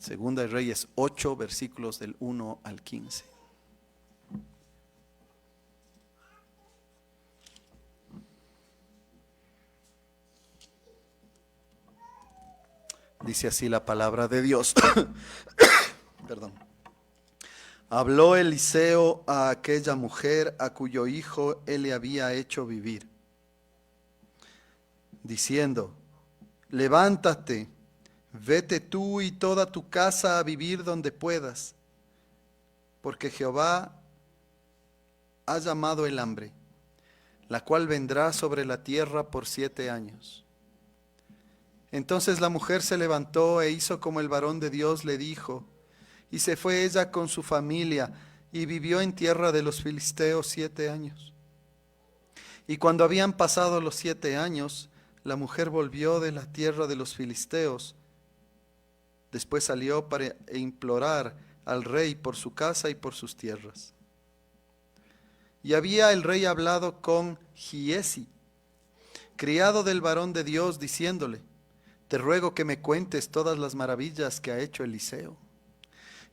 Segunda de Reyes 8, versículos del 1 al 15. Dice así la palabra de Dios. Perdón. Habló Eliseo a aquella mujer a cuyo hijo él le había hecho vivir, diciendo: levántate, vete tú y toda tu casa a vivir donde puedas, porque Jehová ha llamado el hambre, la cual vendrá sobre la tierra por 7 años. Entonces la mujer se levantó e hizo como el varón de Dios le dijo, y se fue ella con su familia y vivió en tierra de los filisteos 7 años. Y cuando habían pasado los 7 años, la mujer volvió de la tierra de los filisteos. Después salió para implorar al rey por su casa y por sus tierras. Y había el rey hablado con Giesi, criado del varón de Dios, diciéndole: te ruego que me cuentes todas las maravillas que ha hecho Eliseo.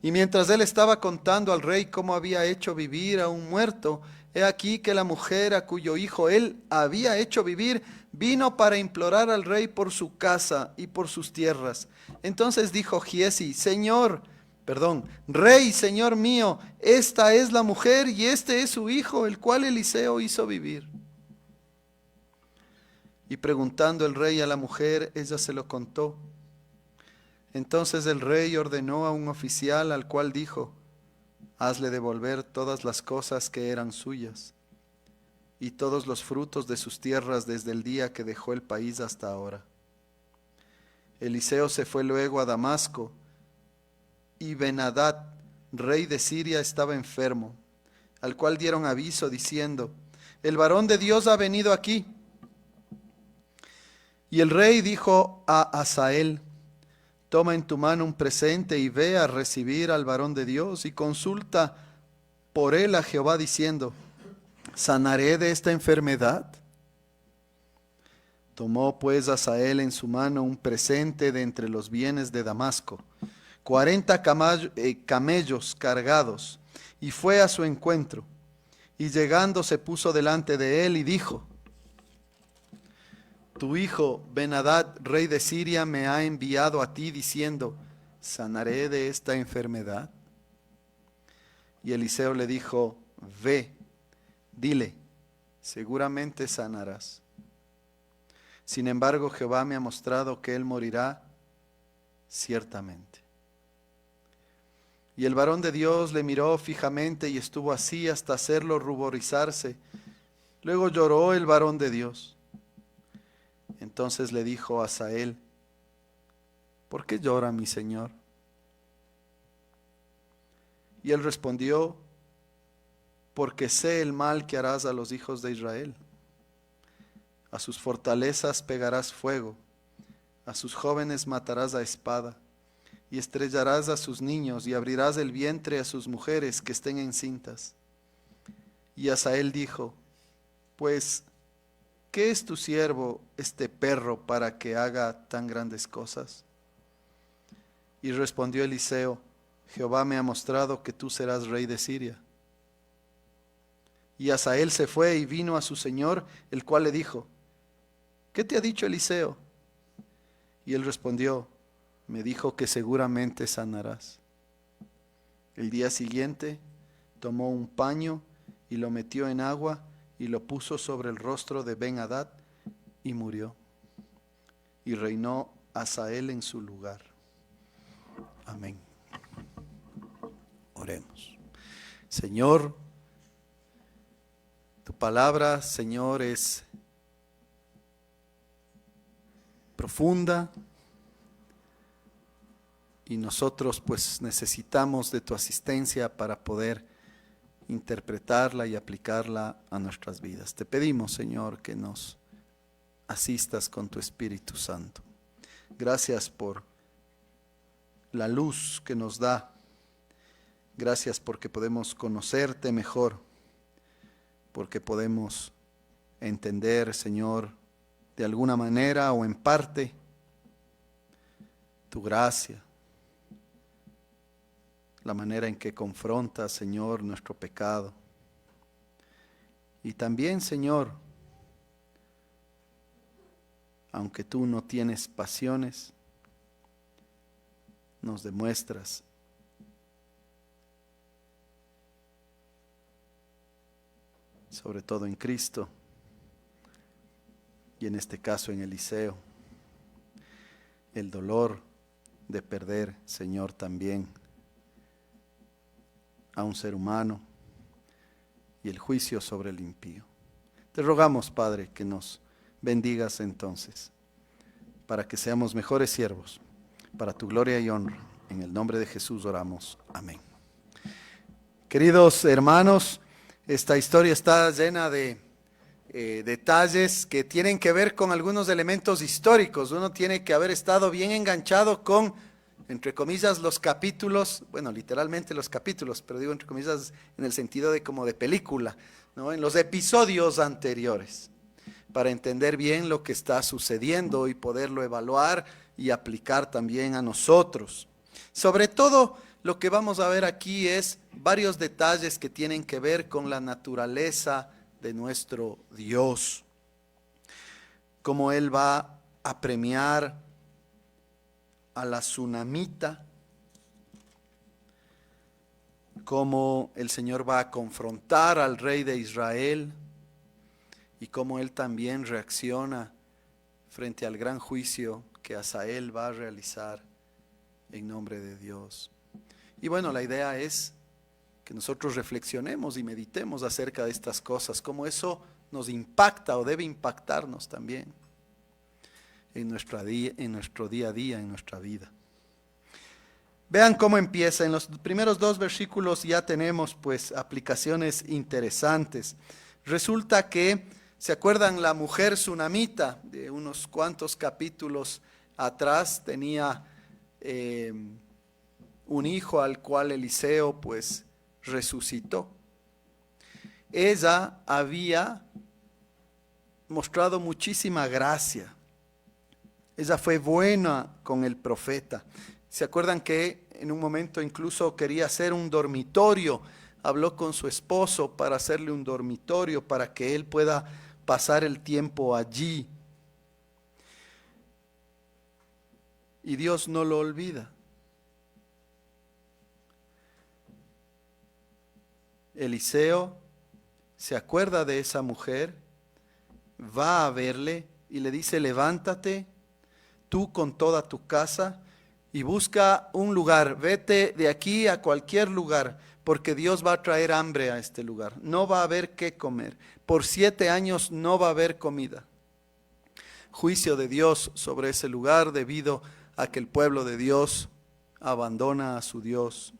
Y mientras él estaba contando al rey cómo había hecho vivir a un muerto, he aquí que la mujer a cuyo hijo él había hecho vivir vino para implorar al rey por su casa y por sus tierras. Entonces dijo Giesi: Rey, señor mío, esta es la mujer y este es su hijo, el cual Eliseo hizo vivir. Y preguntando el rey a la mujer, ella se lo contó. Entonces el rey ordenó a un oficial, al cual dijo: hazle devolver todas las cosas que eran suyas y todos los frutos de sus tierras desde el día que dejó el país hasta ahora. Eliseo se fue luego a Damasco, y Ben-Hadad, rey de Siria, estaba enfermo, al cual dieron aviso diciendo: el varón de Dios ha venido aquí. Y el rey dijo a Hazael: toma en tu mano un presente y ve a recibir al varón de Dios y consulta por él a Jehová diciendo: ¿sanaré de esta enfermedad? Tomó pues Hazael en su mano un presente de entre los bienes de Damasco, 40 camellos cargados, y fue a su encuentro. Y llegando se puso delante de él y dijo: tu hijo Ben-Hadad, rey de Siria, me ha enviado a ti diciendo: ¿sanaré de esta enfermedad? Y Eliseo le dijo: ve, dile, seguramente sanarás. Sin embargo, Jehová me ha mostrado que él morirá ciertamente. Y el varón de Dios le miró fijamente y estuvo así hasta hacerlo ruborizarse. Luego lloró el varón de Dios. Entonces le dijo a Hazael: ¿por qué llora mi señor? Y él respondió: porque sé el mal que harás a los hijos de Israel. A sus fortalezas pegarás fuego, a sus jóvenes matarás a espada, y estrellarás a sus niños, y abrirás el vientre a sus mujeres que estén encintas. Y Hazael dijo: pues, ¿qué es tu siervo este perro para que haga tan grandes cosas? Y respondió Eliseo: Jehová me ha mostrado que tú serás rey de Siria. Y Hazael se fue y vino a su señor, el cual le dijo: ¿qué te ha dicho Eliseo? Y él respondió: me dijo que seguramente sanarás. El día siguiente tomó un paño y lo metió en agua y lo puso sobre el rostro de Ben-Hadad y murió. Y reinó Hazael en su lugar. Amén. Oremos. Señor, tu palabra, Señor, es profunda y nosotros pues necesitamos de tu asistencia para poder interpretarla y aplicarla a nuestras vidas. Te pedimos, Señor, que nos asistas con tu Espíritu Santo. Gracias por la luz que nos da. Gracias porque podemos conocerte mejor, porque podemos entender, Señor, de alguna manera o en parte, tu gracia, la manera en que confrontas, Señor, nuestro pecado. Y también, Señor, aunque tú no tienes pasiones, nos demuestras sobre todo en Cristo y en este caso en Eliseo, el dolor de perder, Señor, también a un ser humano y el juicio sobre el impío. Te rogamos, Padre, que nos bendigas entonces, para que seamos mejores siervos, para tu gloria y honra. En el nombre de Jesús oramos. Amén. Queridos hermanos, esta historia está llena de detalles que tienen que ver con algunos elementos históricos. Uno tiene que haber estado bien enganchado con, entre comillas, los capítulos, bueno, literalmente los capítulos, pero digo entre comillas en el sentido de como de película, ¿no? En los episodios anteriores, para entender bien lo que está sucediendo y poderlo evaluar y aplicar también a nosotros. Sobre todo, lo que vamos a ver aquí es varios detalles que tienen que ver con la naturaleza de nuestro Dios. Cómo Él va a premiar a la tsunamita, cómo el Señor va a confrontar al rey de Israel y cómo Él también reacciona frente al gran juicio que Hazael va a realizar en nombre de Dios. Y bueno, la idea es que nosotros reflexionemos y meditemos acerca de estas cosas, cómo eso nos impacta o debe impactarnos también en nuestro día a día, en nuestra vida. Vean cómo empieza. En los primeros 2 versículos ya tenemos pues aplicaciones interesantes. Resulta que, ¿se acuerdan? La mujer tsunamita de unos cuantos capítulos atrás tenía un hijo al cual Eliseo pues resucitó. Ella había mostrado muchísima gracia. Ella fue buena con el profeta. ¿Se acuerdan que en un momento incluso quería hacer un dormitorio? Habló con su esposo para hacerle un dormitorio para que él pueda pasar el tiempo allí. Y Dios no lo olvida. Eliseo se acuerda de esa mujer, va a verle y le dice: levántate, tú con toda tu casa, y busca un lugar, vete de aquí a cualquier lugar, porque Dios va a traer hambre a este lugar. No va a haber qué comer. Por 7 años no va a haber comida. Juicio de Dios sobre ese lugar debido a que el pueblo de Dios abandona a su Dios.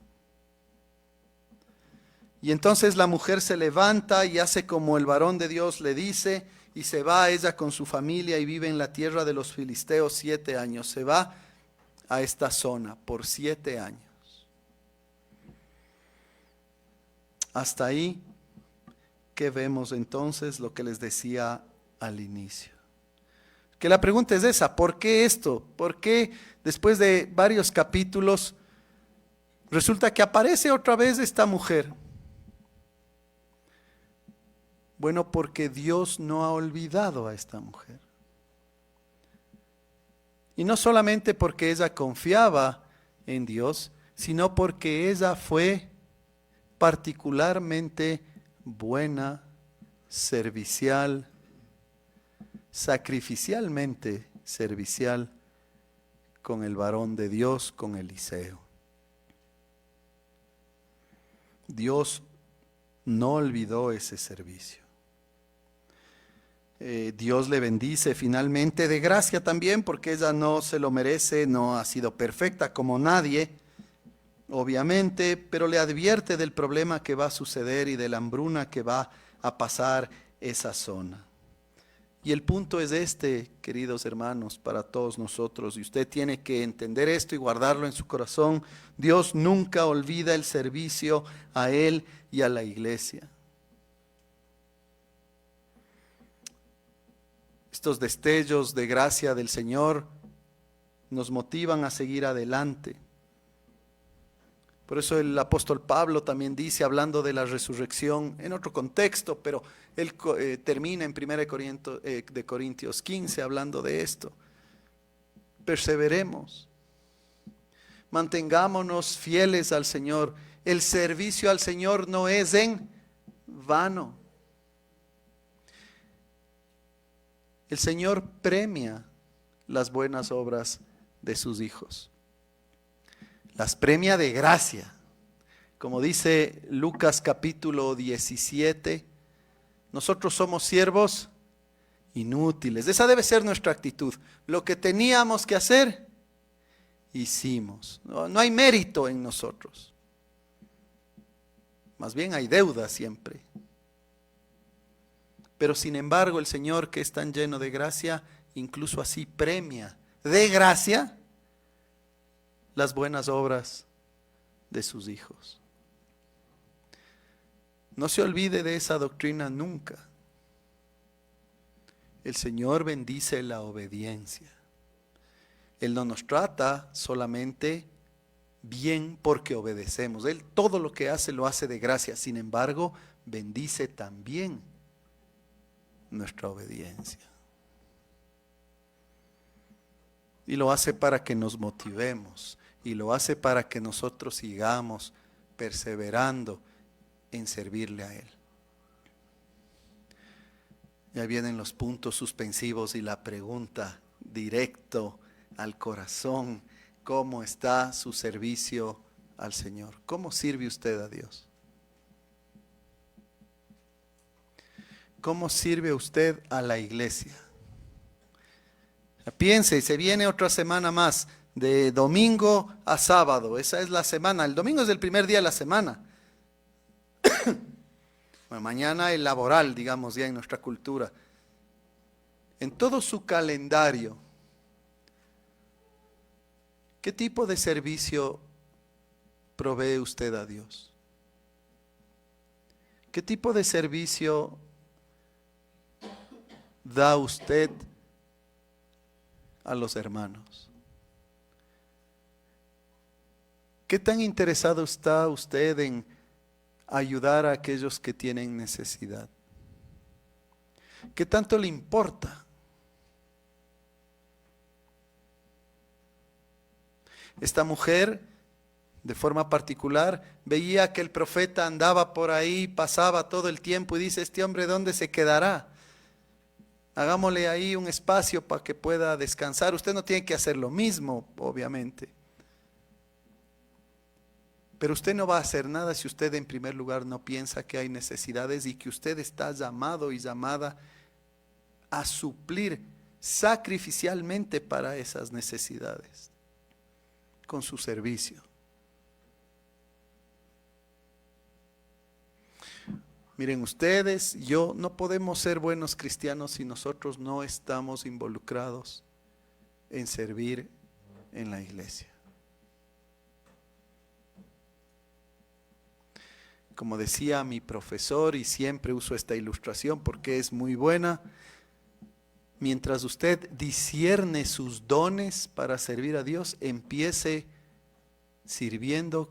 Y entonces la mujer se levanta y hace como el varón de Dios le dice, y se va ella con su familia y vive en la tierra de los filisteos 7 años. Se va a esta zona por 7 años. Hasta ahí, ¿qué vemos entonces? Lo que les decía al inicio. Que la pregunta es esa: ¿por qué esto? ¿Por qué después de varios capítulos resulta que aparece otra vez esta mujer? Bueno, porque Dios no ha olvidado a esta mujer. Y no solamente porque ella confiaba en Dios, sino porque ella fue particularmente buena, servicial, sacrificialmente servicial con el varón de Dios, con Eliseo. Dios no olvidó ese servicio. Dios le bendice finalmente de gracia también, porque ella no se lo merece, no ha sido perfecta como nadie, obviamente, pero le advierte del problema que va a suceder y de la hambruna que va a pasar esa zona. Y el punto es este, queridos hermanos, para todos nosotros, y usted tiene que entender esto y guardarlo en su corazón: Dios nunca olvida el servicio a Él y a la iglesia. Estos destellos de gracia del Señor nos motivan a seguir adelante, Por eso el apóstol Pablo también dice, hablando de la resurrección en otro contexto, pero él termina en 1 de Corintios 15 hablando de esto. Perseveremos, mantengámonos fieles al Señor. El servicio al Señor no es en vano. El Señor premia las buenas obras de sus hijos. Las premia de gracia. Como dice Lucas capítulo 17, nosotros somos siervos inútiles. Esa debe ser nuestra actitud. Lo que teníamos que hacer, hicimos. No hay mérito en nosotros. Más bien hay deuda siempre. Pero sin embargo el Señor, que es tan lleno de gracia, incluso así premia de gracia las buenas obras de sus hijos. No se olvide de esa doctrina nunca. El Señor bendice la obediencia. Él no nos trata solamente bien porque obedecemos. Él todo lo que hace lo hace de gracia. Sin embargo, bendice también nuestra obediencia. Y lo hace para que nos motivemos. Y lo hace para que nosotros sigamos perseverando en servirle a Él. Ya vienen los puntos suspensivos y la pregunta directo al corazón. ¿Cómo está su servicio al Señor? ¿Cómo sirve usted a Dios? ¿Cómo sirve usted a la iglesia? Piense, se viene otra semana más, de domingo a sábado. Esa es la semana. El domingo es el primer día de la semana. Bueno, mañana el laboral, digamos, ya en nuestra cultura. En todo su calendario, ¿qué tipo de servicio provee usted a Dios? ¿Qué tipo de servicio da usted a los hermanos? ¿Qué tan interesado está usted en ayudar a aquellos que tienen necesidad? ¿Qué tanto le importa? Esta mujer, de forma particular, veía que el profeta andaba por ahí, pasaba todo el tiempo y dice, este hombre, ¿dónde se quedará? Hagámosle ahí un espacio para que pueda descansar. Usted no tiene que hacer lo mismo, obviamente. Pero usted no va a hacer nada si usted en primer lugar no piensa que hay necesidades y que usted está llamado y llamada a suplir sacrificialmente para esas necesidades con su servicio. Miren ustedes, yo no podemos ser buenos cristianos si nosotros no estamos involucrados en servir en la iglesia. Como decía mi profesor, y siempre uso esta ilustración porque es muy buena, mientras usted discierne sus dones para servir a Dios, empiece sirviendo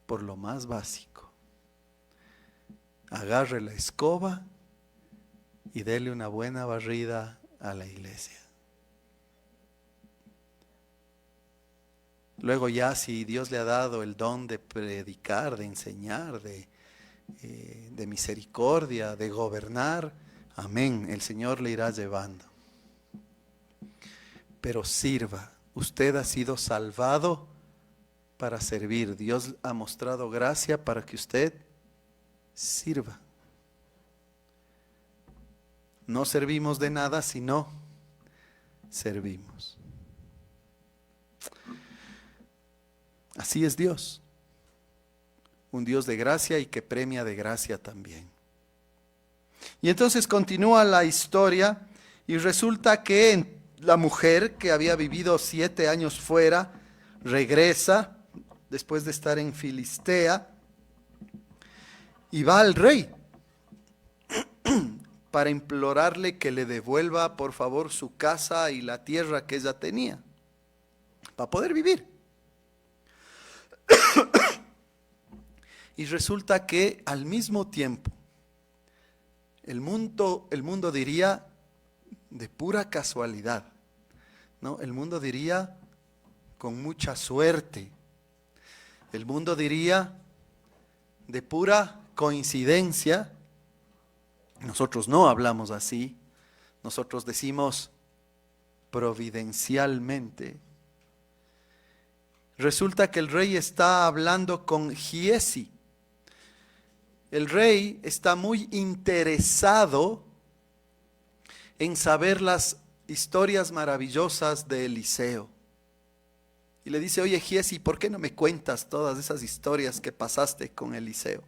por lo más básico. Agarre la escoba y dele una buena barrida a la iglesia. Luego ya si Dios le ha dado el don de predicar, de enseñar, de misericordia, de gobernar, amén, el Señor le irá llevando. Pero sirva, usted ha sido salvado para servir. Dios ha mostrado gracia para que usted sirva. No servimos de nada si no servimos. Así es Dios, un Dios de gracia y que premia de gracia también. Y entonces continúa la historia y resulta que la mujer que había vivido 7 años fuera, regresa después de estar en Filistea y va al rey para implorarle que le devuelva por favor su casa y la tierra que ella tenía para poder vivir. Y resulta que al mismo tiempo, el mundo diría de pura casualidad, ¿no? El mundo diría con mucha suerte. El mundo diría de pura coincidencia. Nosotros no hablamos así. Nosotros decimos providencialmente. Resulta que el rey está hablando con Giezi. El rey está muy interesado en saber las historias maravillosas de Eliseo. Y le dice, oye Giezi, ¿por qué no me cuentas todas esas historias que pasaste con Eliseo?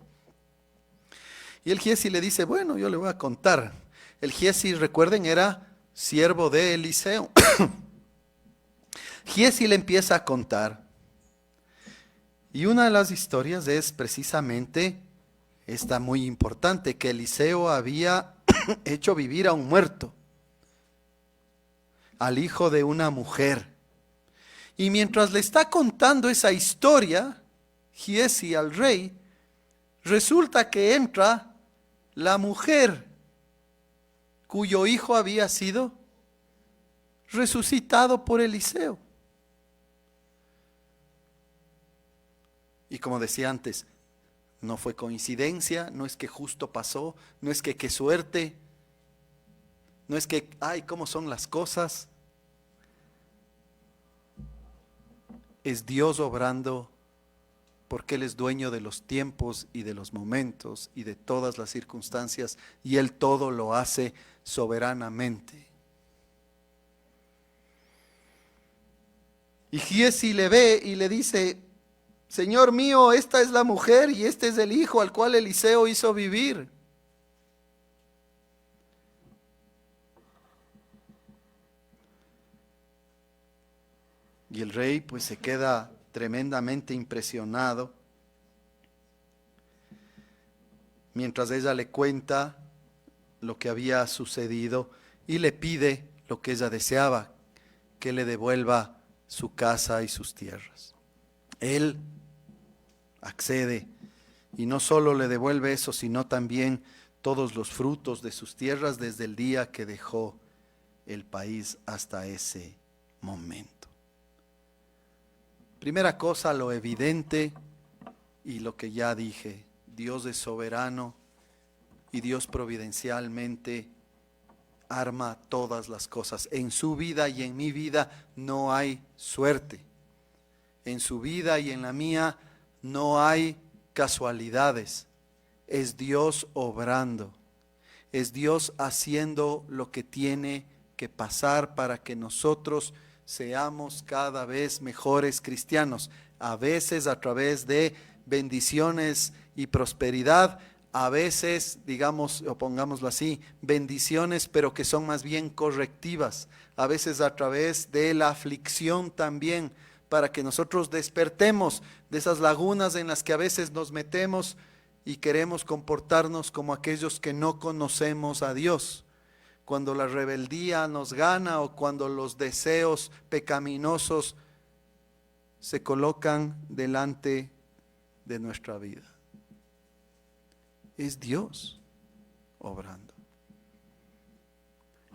Y el Giezi le dice, bueno, yo le voy a contar. El Giezi, recuerden, era siervo de Eliseo. Giezi le empieza a contar. Y una de las historias es precisamente esta muy importante, que Eliseo había hecho vivir a un muerto, al hijo de una mujer. Y mientras le está contando esa historia, Giezi al rey, resulta que entra la mujer cuyo hijo había sido resucitado por Eliseo. Y como decía antes, no fue coincidencia, no es que justo pasó, no es que qué suerte, no es que, ay, cómo son las cosas. Es Dios obrando porque Él es dueño de los tiempos y de los momentos y de todas las circunstancias y Él todo lo hace soberanamente. Y Giezi le ve y le dice, Señor mío, esta es la mujer y este es el hijo al cual Eliseo hizo vivir. Y el rey pues se queda tremendamente impresionado mientras ella le cuenta lo que había sucedido y le pide lo que ella deseaba, que le devuelva su casa y sus tierras. Él accede y no solo le devuelve eso, sino también todos los frutos de sus tierras desde el día que dejó el país hasta ese momento. Primera cosa, lo evidente y lo que ya dije, Dios es soberano y Dios providencialmente arma todas las cosas. En su vida y en mi vida no hay suerte. En su vida y en la mía no hay casualidades. Es Dios obrando. Es Dios haciendo lo que tiene que pasar para que nosotros seamos cada vez mejores cristianos. A veces a través de bendiciones y prosperidad, a veces, digamos, o pongámoslo así, bendiciones, pero que son más bien correctivas. A veces a través de la aflicción también, para que nosotros despertemos de esas lagunas en las que a veces nos metemos y queremos comportarnos como aquellos que no conocemos a Dios. Cuando la rebeldía nos gana o cuando los deseos pecaminosos se colocan delante de nuestra vida. Es Dios obrando.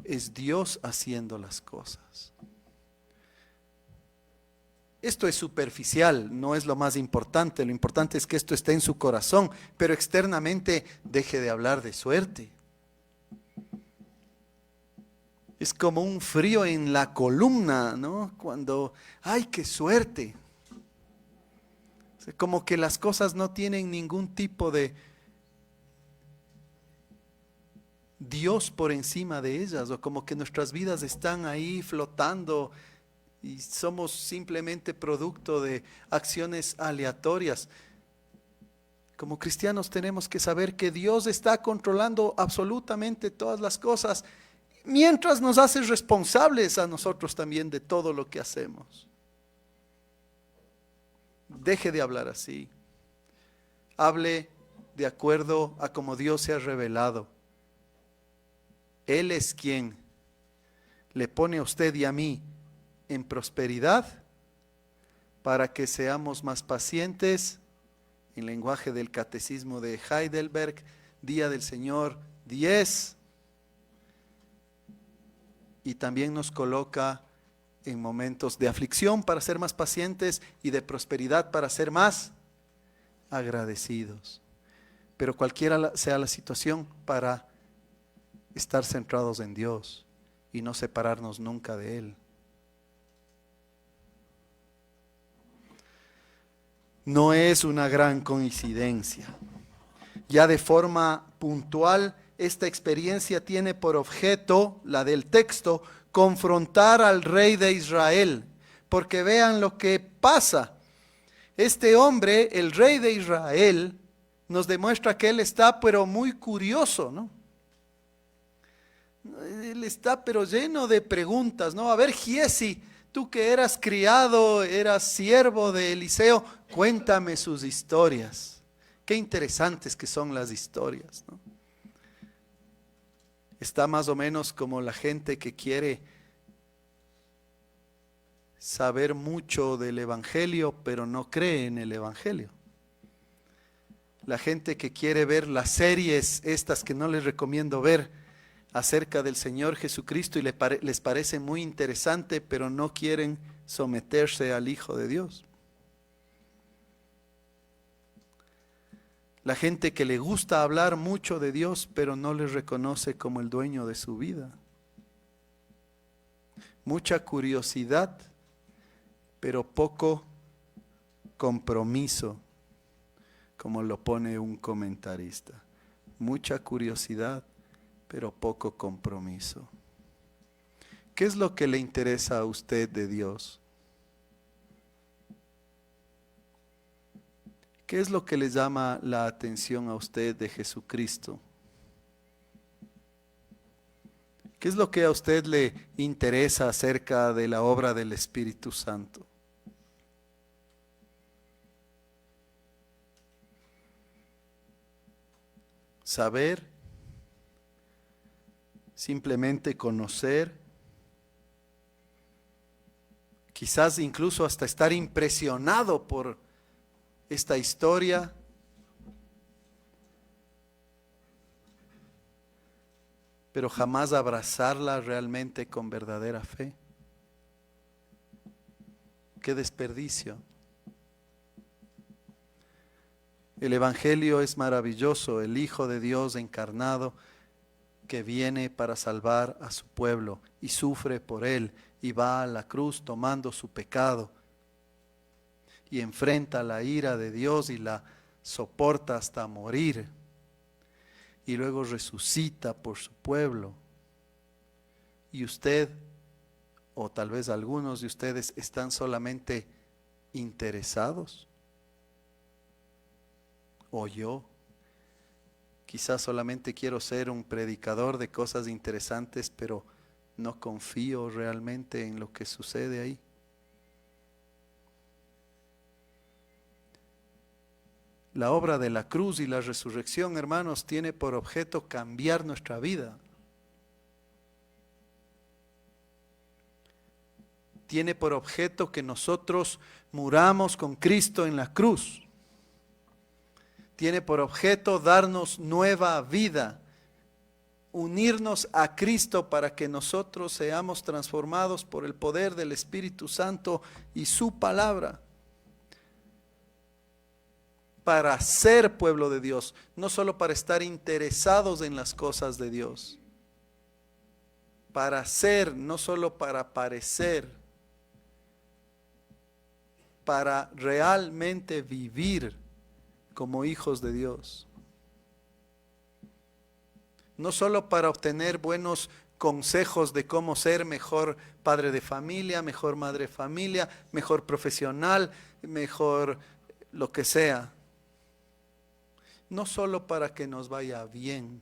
Es Dios haciendo las cosas. Esto es superficial, no es lo más importante. Lo importante es que esto esté en su corazón, pero externamente deje de hablar de suerte. Es como un frío en la columna, ¿no? Cuando, ¡ay, qué suerte! Como que las cosas no tienen ningún tipo de Dios por encima de ellas, o como que nuestras vidas están ahí flotando y somos simplemente producto de acciones aleatorias. Como cristianos tenemos que saber que Dios está controlando absolutamente todas las cosas, mientras nos hace responsables a nosotros también de todo lo que hacemos. Deje de hablar así. Hable de acuerdo a como Dios se ha revelado. Él es quien le pone a usted y a mí en prosperidad para que seamos más pacientes en lenguaje del Catecismo de Heidelberg, Día del Señor 10, y también nos coloca en momentos de aflicción para ser más pacientes y de prosperidad para ser más agradecidos. Pero cualquiera sea la situación, para estar centrados en Dios y no separarnos nunca de Él. No es una gran coincidencia. Ya de forma puntual, esta experiencia tiene por objeto, la del texto, confrontar al rey de Israel. Porque vean lo que pasa. Este hombre, el rey de Israel, nos demuestra que él está pero muy curioso, ¿no? Él está pero lleno de preguntas, ¿no? A ver, Giesi, tú que eras criado, eras siervo de Eliseo, cuéntame sus historias. Qué interesantes que son las historias, ¿no? Está más o menos como la gente que quiere saber mucho del Evangelio, pero no cree en el Evangelio. La gente que quiere ver las series estas que no les recomiendo ver acerca del Señor Jesucristo y les parece muy interesante, pero no quieren someterse al Hijo de Dios. La gente que le gusta hablar mucho de Dios, pero no le reconoce como el dueño de su vida. Mucha curiosidad, pero poco compromiso, como lo pone un comentarista. Mucha curiosidad, pero poco compromiso. ¿Qué es lo que le interesa a usted de Dios? ¿Qué es lo que le llama la atención a usted de Jesucristo? ¿Qué es lo que a usted le interesa acerca de la obra del Espíritu Santo? Saber, simplemente conocer, quizás incluso hasta estar impresionado por esta historia, pero jamás abrazarla realmente con verdadera fe. ¡Qué desperdicio! El Evangelio es maravilloso, el Hijo de Dios encarnado que viene para salvar a su pueblo y sufre por él y va a la cruz tomando su pecado y enfrenta la ira de Dios y la soporta hasta morir y luego resucita por su pueblo. Y usted, o tal vez algunos de ustedes, están solamente interesados. O yo, quizás solamente quiero ser un predicador de cosas interesantes, pero no confío realmente en lo que sucede ahí. La obra de la cruz y la resurrección, hermanos, tiene por objeto cambiar nuestra vida. Tiene por objeto que nosotros muramos con Cristo en la cruz. Tiene por objeto darnos nueva vida, unirnos a Cristo para que nosotros seamos transformados por el poder del Espíritu Santo y su palabra. Para ser pueblo de Dios, no solo para estar interesados en las cosas de Dios. Para ser, no solo para parecer. Para realmente vivir como hijos de Dios. No solo para obtener buenos consejos de cómo ser mejor padre de familia, mejor madre de familia, mejor profesional, mejor lo que sea. No solo para que nos vaya bien.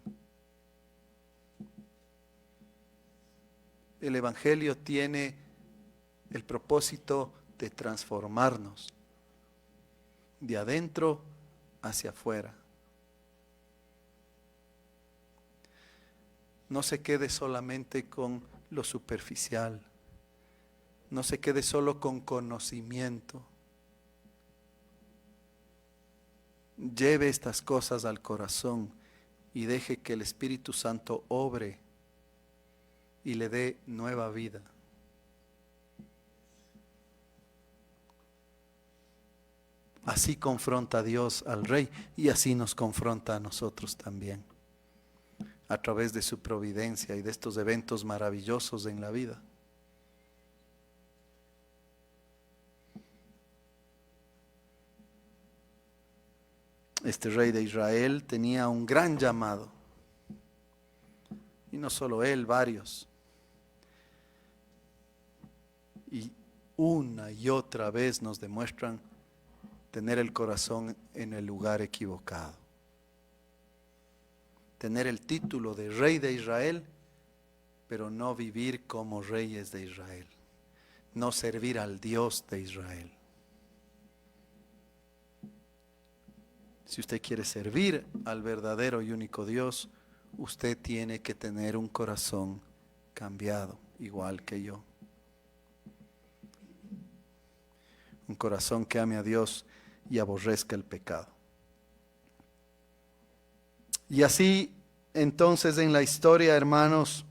El Evangelio tiene el propósito de transformarnos de adentro hacia afuera. No se quede solamente con lo superficial. No se quede solo con conocimiento. lleve estas cosas al corazón y deje que el Espíritu Santo obre y le dé nueva vida. Así confronta a Dios al rey y así nos confronta a nosotros también, a través de su providencia y de estos eventos maravillosos en la vida. Este rey de Israel tenía un gran llamado, y no solo él, varios. Y una y otra vez nos demuestran tener el corazón en el lugar equivocado. Tener el título de rey de Israel, pero no vivir como reyes de Israel. No servir al Dios de Israel. Si usted quiere servir al verdadero y único Dios, usted tiene que tener un corazón cambiado, igual que yo. Un corazón que ame a Dios y aborrezca el pecado. Y así, entonces, en la historia, hermanos,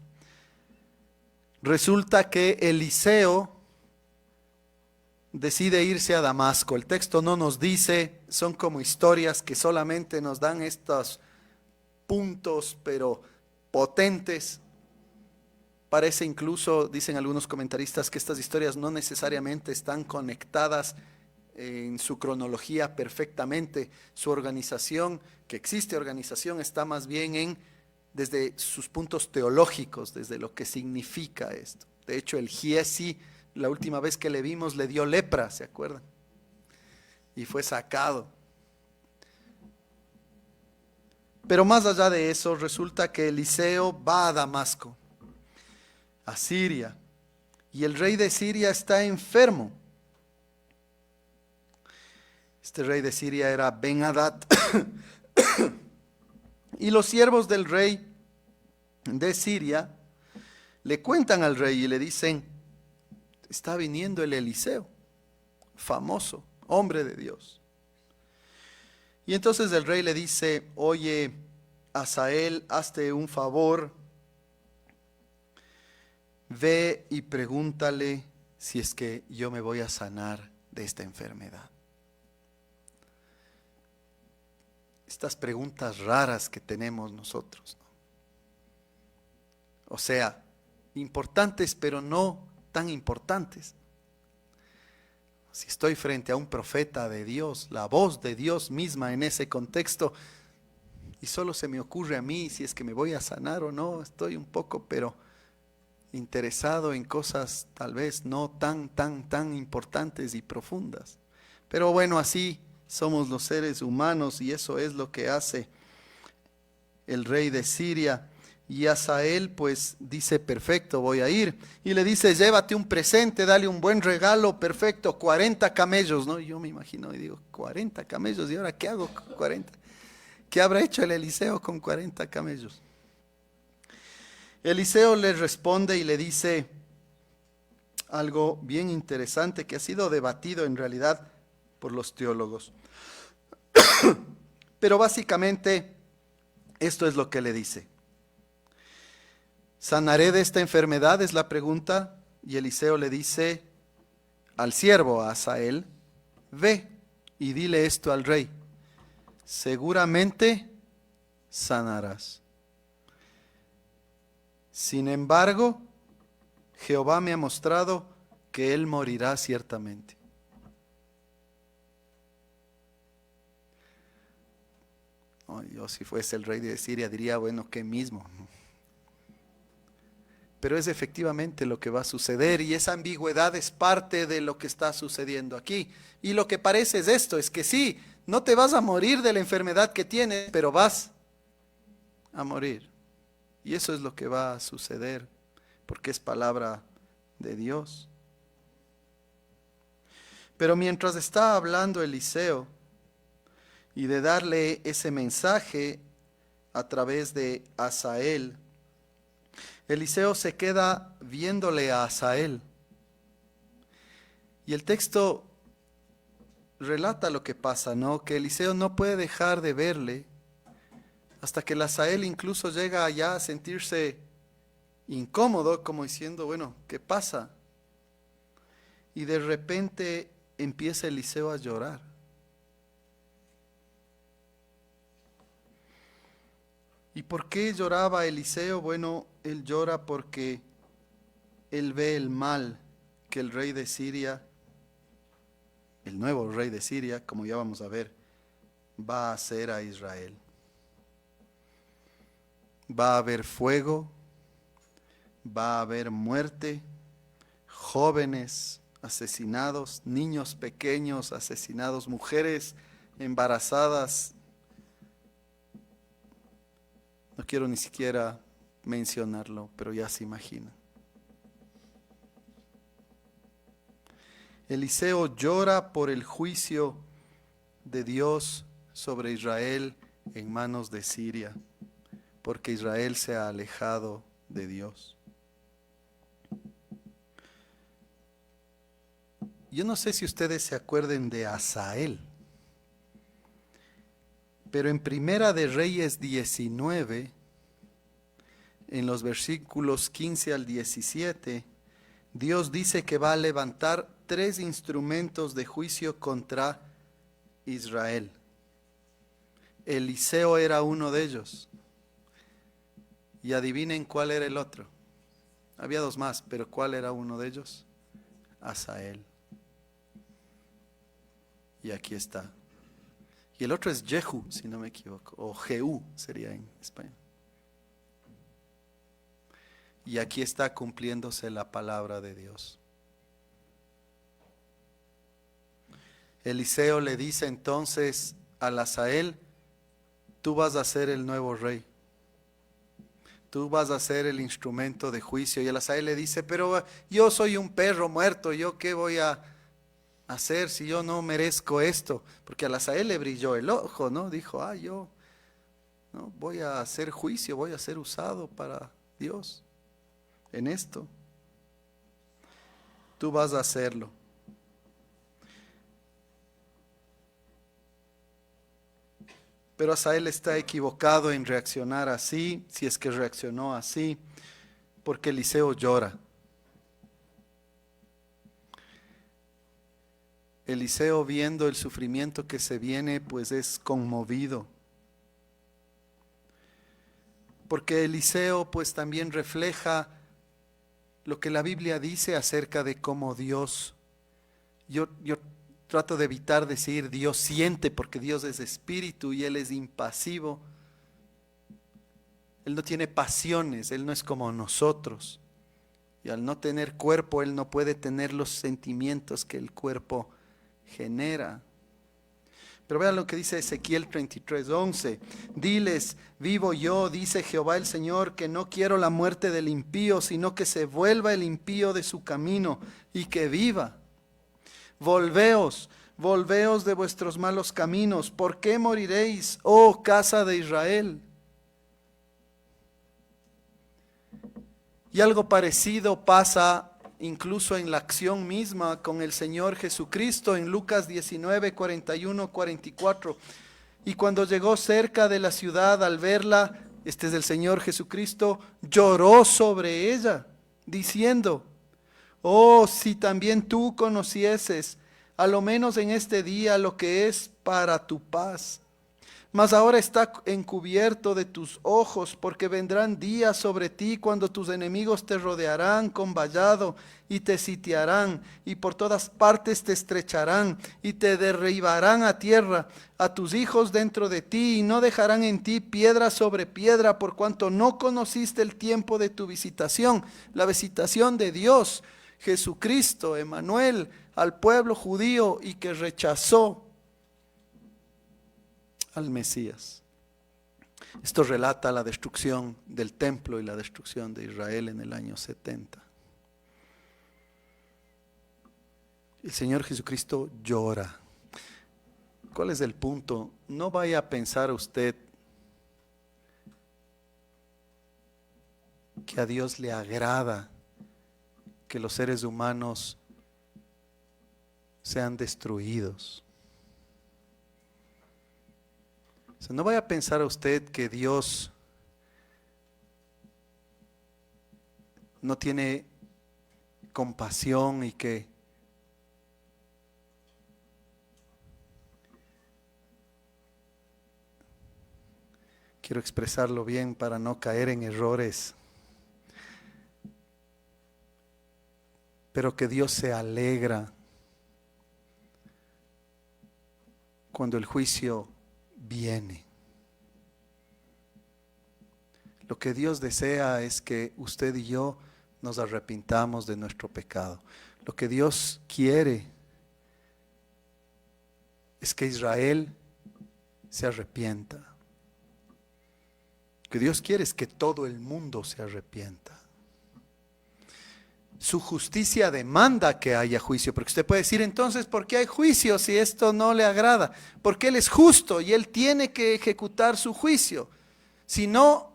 resulta que Eliseo decide irse a Damasco. El texto no nos dice, son como historias que solamente nos dan estos puntos, pero potentes. Parece incluso, dicen algunos comentaristas, que estas historias no necesariamente están conectadas en su cronología perfectamente. Su organización, que existe organización, está más bien desde sus puntos teológicos, desde lo que significa esto. De hecho, el Giesi, la última vez que le vimos, le dio lepra, ¿se acuerdan? Y fue sacado. Pero más allá de eso, resulta que Eliseo va a Damasco, a Siria, y el rey de Siria está enfermo. Este rey de Siria era Ben-Hadad. Y los siervos del rey de Siria le cuentan al rey y le dicen: está viniendo el Eliseo, famoso, hombre de Dios. Y entonces el rey le dice: oye, Hazael, hazte un favor, ve y pregúntale si es que yo me voy a sanar de esta enfermedad. Estas preguntas raras que tenemos nosotros, ¿no? O sea, importantes pero no tan importantes. Si estoy frente a un profeta de Dios, la voz de Dios misma en ese contexto, y solo se me ocurre a mí si es que me voy a sanar o no, estoy un poco pero interesado en cosas tal vez no tan importantes y profundas. Pero bueno, así somos los seres humanos y eso es lo que hace el rey de Siria. Y Hazael pues dice: perfecto, voy a ir. Y le dice: llévate un presente, dale un buen regalo, perfecto, 40 camellos, ¿no? Yo me imagino y digo, 40 camellos, ¿y ahora qué hago con 40? ¿Qué habrá hecho el Eliseo con 40 camellos? Eliseo le responde y le dice algo bien interesante que ha sido debatido en realidad por los teólogos. Pero básicamente esto es lo que le dice: ¿sanaré de esta enfermedad?, es la pregunta. Y Eliseo le dice al siervo, a Hazael: ve y dile esto al rey, seguramente sanarás. Sin embargo, Jehová me ha mostrado que él morirá ciertamente. Yo si fuese el rey de Siria diría: bueno, ¿qué mismo? Pero es efectivamente lo que va a suceder, y esa ambigüedad es parte de lo que está sucediendo aquí. Y lo que parece es esto, es que sí, no te vas a morir de la enfermedad que tienes, pero vas a morir. Y eso es lo que va a suceder, porque es palabra de Dios. Pero mientras está hablando Eliseo, y de darle ese mensaje a través de Hazael, Eliseo se queda viéndole a Hazael. Y el texto relata lo que pasa, ¿no? Que Eliseo no puede dejar de verle hasta que el Hazael incluso llega allá a sentirse incómodo, como diciendo, bueno, ¿qué pasa? Y de repente empieza Eliseo a llorar. ¿Y por qué lloraba Eliseo? Bueno, él llora porque él ve el mal que el rey de Siria, el nuevo rey de Siria, como ya vamos a ver, va a hacer a Israel. Va a haber fuego, va a haber muerte, jóvenes asesinados, niños pequeños asesinados, mujeres embarazadas. No quiero ni siquiera mencionarlo, pero ya se imaginan. Eliseo llora por el juicio de Dios sobre Israel en manos de Siria, porque Israel se ha alejado de Dios. Yo no sé si ustedes se acuerden de Hazael, pero en Primera de Reyes 19, en los versículos 15 al 17, Dios dice que va a levantar 3 instrumentos de juicio contra Israel. Eliseo era uno de ellos. Y adivinen cuál era el otro. Había 2 más, pero ¿cuál era uno de ellos? Hazael. Y aquí está. Y el otro es Jehu, si no me equivoco, o Jehú sería en español. Y aquí está cumpliéndose la palabra de Dios. Eliseo le dice entonces a Hazael, tú vas a ser el nuevo rey. Tú vas a ser el instrumento de juicio. Y el Hazael le dice, pero yo soy un perro muerto, ¿yo qué voy a hacer si yo no merezco esto? Porque a Hazael le brilló el ojo, ¿no? Dijo, yo no voy a hacer juicio, voy a ser usado para Dios en esto. Tú vas a hacerlo. Pero Hazael está equivocado en reaccionar así, si es que reaccionó así, porque Eliseo llora. Eliseo, viendo el sufrimiento que se viene, pues es conmovido. Porque Eliseo pues también refleja lo que la Biblia dice acerca de cómo Dios, yo trato de evitar decir Dios siente, porque Dios es espíritu y Él es impasivo. Él no tiene pasiones, Él no es como nosotros. Y al no tener cuerpo, Él no puede tener los sentimientos que el cuerpo genera. Pero vean lo que dice Ezequiel 33:11. Diles, vivo yo, dice Jehová el Señor, que no quiero la muerte del impío, sino que se vuelva el impío de su camino y que viva. Volveos, volveos de vuestros malos caminos. ¿Por qué moriréis, oh casa de Israel? Y algo parecido pasa incluso en la acción misma con el Señor Jesucristo en Lucas 19, 41, 44. Y cuando llegó cerca de la ciudad, al verla, este es el Señor Jesucristo, lloró sobre ella, diciendo, oh, si también tú conocieses, a lo menos en este día, lo que es para tu paz. Mas ahora está encubierto de tus ojos, porque vendrán días sobre ti cuando tus enemigos te rodearán con vallado y te sitiarán, y por todas partes te estrecharán y te derribarán a tierra, a tus hijos dentro de ti, y no dejarán en ti piedra sobre piedra, por cuanto no conociste el tiempo de tu visitación, la visitación de Dios, Jesucristo, Emmanuel, al pueblo judío, y que rechazó al Mesías. Esto relata la destrucción del templo y la destrucción de Israel en el año 70. El Señor Jesucristo llora. ¿Cuál es el punto? No vaya a pensar usted que a Dios le agrada que los seres humanos sean destruidos. O sea, no vaya a pensar a usted que Dios no tiene compasión y que quiero expresarlo bien para no caer en errores, pero que Dios se alegra cuando el juicio viene. Lo que Dios desea es que usted y yo nos arrepintamos de nuestro pecado. Lo que Dios quiere es que Israel se arrepienta. Lo que Dios quiere es que todo el mundo se arrepienta. Su justicia demanda que haya juicio, porque usted puede decir entonces, ¿por qué hay juicio si esto no le agrada? Porque Él es justo y Él tiene que ejecutar su juicio. Si no,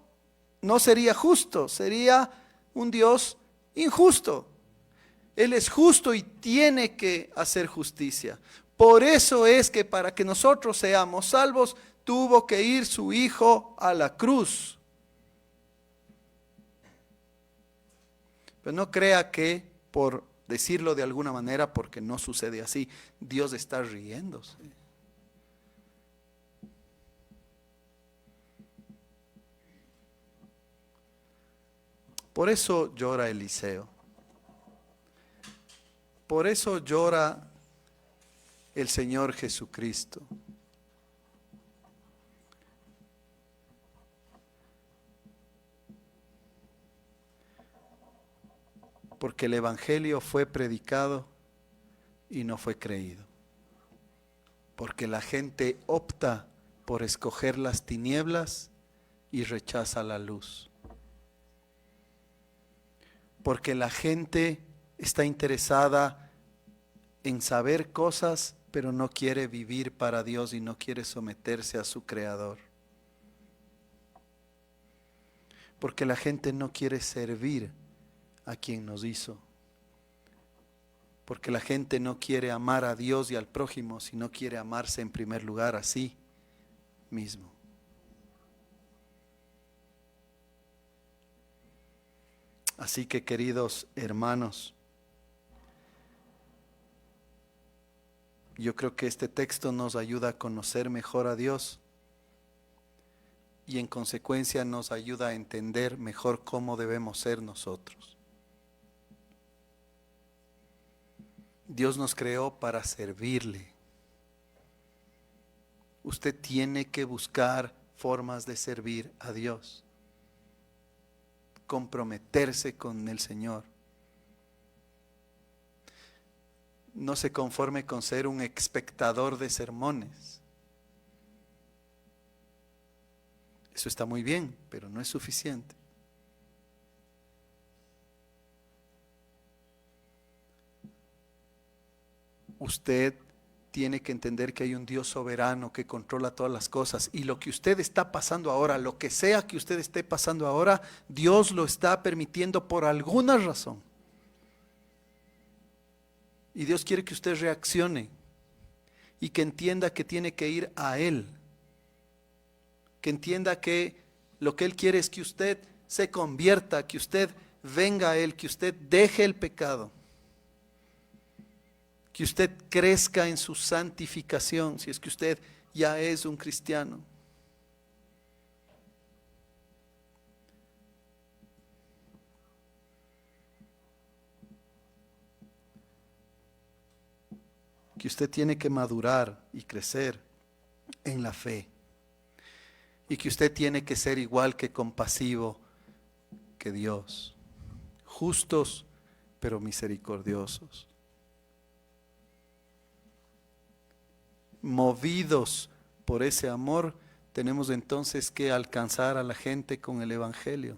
no sería justo, sería un Dios injusto. Él es justo y tiene que hacer justicia. Por eso es que para que nosotros seamos salvos, tuvo que ir su Hijo a la cruz. Pero no crea que, por decirlo de alguna manera, porque no sucede así, Dios está riéndose. Por eso llora Eliseo. Por eso llora el Señor Jesucristo. Porque el Evangelio fue predicado y no fue creído. Porque la gente opta por escoger las tinieblas y rechaza la luz. Porque la gente está interesada en saber cosas, pero no quiere vivir para Dios y no quiere someterse a su Creador. Porque la gente no quiere servir a quien nos hizo. Porque la gente no quiere amar a Dios y al prójimo, sino quiere amarse en primer lugar a sí mismo. Así que, queridos hermanos, yo creo que este texto nos ayuda a conocer mejor a Dios y en consecuencia nos ayuda a entender mejor cómo debemos ser nosotros. Dios nos creó para servirle. Usted tiene que buscar formas de servir a Dios. Comprometerse con el Señor. No se conforme con ser un espectador de sermones. Eso está muy bien, pero no es suficiente. Usted tiene que entender que hay un Dios soberano que controla todas las cosas y lo que usted está pasando ahora, lo que sea que usted esté pasando ahora, Dios lo está permitiendo por alguna razón. Y Dios quiere que usted reaccione y que entienda que tiene que ir a Él. Que entienda que lo que Él quiere es que usted se convierta, que usted venga a Él, que usted deje el pecado. Que usted crezca en su santificación, si es que usted ya es un cristiano. Que usted tiene que madurar y crecer en la fe. Y que usted tiene que ser igual que compasivo que Dios. Justos, pero misericordiosos. Movidos por ese amor, tenemos entonces que alcanzar a la gente con el Evangelio.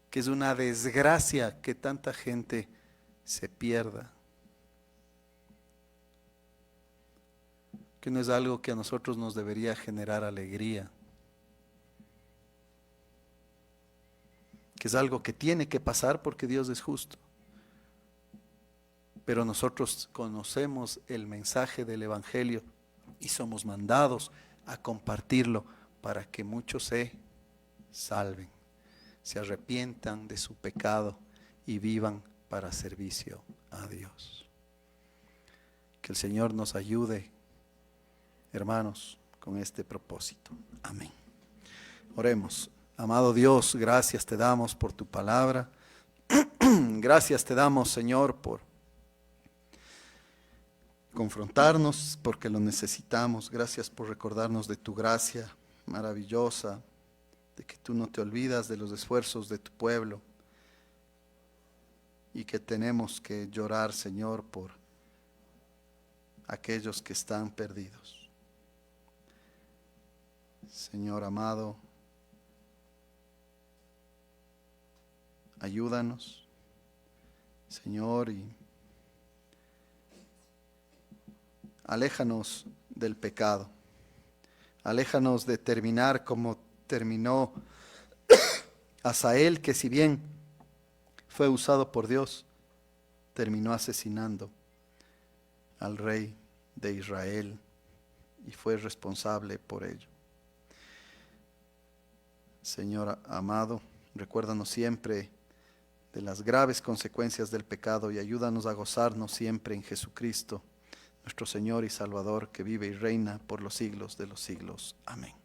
Que es una desgracia que tanta gente se pierda. Que no es algo que a nosotros nos debería generar alegría. Que es algo que tiene que pasar porque Dios es justo. pero nosotros conocemos el mensaje del Evangelio y somos mandados a compartirlo para que muchos se salven, se arrepientan de su pecado y vivan para servicio a Dios. Que el Señor nos ayude, hermanos, con este propósito. Amén. Oremos. Amado Dios, gracias te damos por tu palabra. Gracias te damos, Señor, por confrontarnos, porque lo necesitamos. Gracias por recordarnos de tu gracia maravillosa, de que tú no te olvidas de los esfuerzos de tu pueblo y que tenemos que llorar, Señor, por aquellos que están perdidos. Señor amado, ayúdanos, Señor, y aléjanos del pecado. Aléjanos de terminar como terminó Asael, que si bien fue usado por Dios, terminó asesinando al rey de Israel y fue responsable por ello. Señor amado, recuérdanos siempre de las graves consecuencias del pecado y ayúdanos a gozarnos siempre en Jesucristo, nuestro Señor y Salvador, que vive y reina por los siglos de los siglos. Amén.